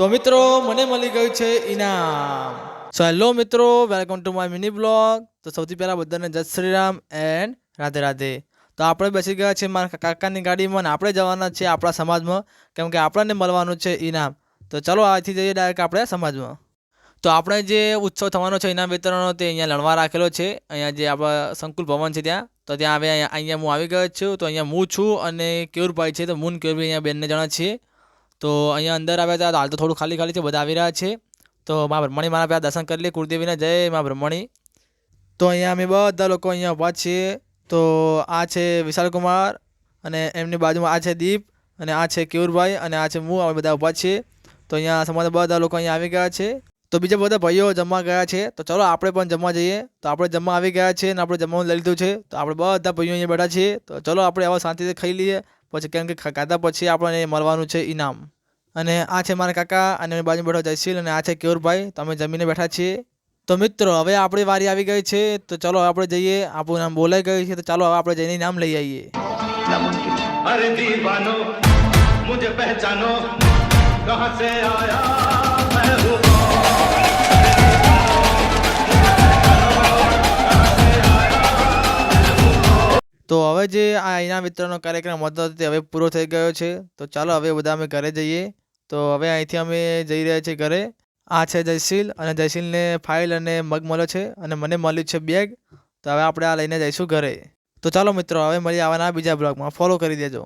તો મિત્રો મને મળી ગયું છે ઇનામ। સો હેલો મિત્રો, welcome to my mini blog. તો સૌથી પહેલાં બધાને જય શ્રી રામ એન્ડ રાધે રાધે। તો આપણે બેસી ગયા છીએ મારા કાકાની ગાડીમાં અને આપણે જવાના છીએ આપણા સમાજમાં, કેમ કે આપણને મળવાનું છે ઇનામ। તો ચલો આજથી જઈએ ડાયરેક્ટ આપણે સમાજમાં। તો આપણે જે ઉત્સવ થવાનો છે ઇનામ વિતરણનો તે અહીંયા લણવા રાખેલો છે, અહીંયા જે આપણા સંકુલ ભવન છે ત્યાં। તો ત્યાં હવે અહીંયા હું આવી ગયો છું। તો અહીંયા હું છું અને કેવુરભાઈ છે, તો હું ને કેવુરભાઈ અહીંયા બંને જણા છીએ। તો અહીંયા અંદર આવ્યા હતા, હાલ તો થોડું ખાલી ખાલી છે, બધા આવી રહ્યા છે। તો મા બ્રહ્મણી મારા પહેલાં દર્શન કરી લે, કુળદેવીના જય મા બ્રહ્મણી। તો અહીંયા અમે બધા લોકો અહીંયા ઊભા છીએ। તો આ છે વિશાલકુમાર અને એમની બાજુમાં આ છે દીપ અને આ છે કેવુરભાઈ અને આ છે હું, અમે બધા ઊભા છીએ। તો અહીંયા સમાજના બધા લોકો અહીંયા આવી ગયા છે। તો બીજા બધા ભાઈઓ જમવા ગયા છે, તો ચલો આપણે પણ જમવા જઈએ। તો આપણે જમવા આવી ગયા છે અને આપણે જમવાનું લઈ લીધું છે। તો આપણે બધા ભાઈઓ અહીંયા બેઠા છીએ। તો ચલો આપણે આવા શાંતિથી ખાઈ લઈએ, પછી કેમ કે ખાધા પછી આપણને મળવાનું છે ઇનામ। અને આ છે મારા કાકા અને એની બાજુ બેઠો જયશીલ અને આ છે કેવુરભાઈ, તો અમે જમીને બેઠા છીએ। તો મિત્રો હવે આપણી વારી આવી ગઈ છે, તો ચલો આપણે જઈએ। આપણું નામ બોલાઈ ગયું છે, તો ચાલો હવે આપણે જઈને નામ લઈ આવીએ। अरे दीवानो मुझे पहचानो कहाँ से आया मैं हूँ તો હવે જે આ ઇનામ વિતરણનો કાર્યક્રમ હતો તે હવે પૂરો થઈ ગયો છે। તો ચાલો હવે બધા અમે ઘરે જઈએ। તો હવે અહીંથી અમે જઈ રહ્યા છીએ ઘરે। આ છે જયશીલ અને જયશીલને ફાઇલ અને મગ મળ્યો છે અને મને મળ્યું છે બેગ। તો હવે આપણે આ લઈને જઈશું ઘરે। તો ચાલો મિત્રો હવે મળી આવવાના બીજા બ્લોગમાં, ફોલો કરી દેજો।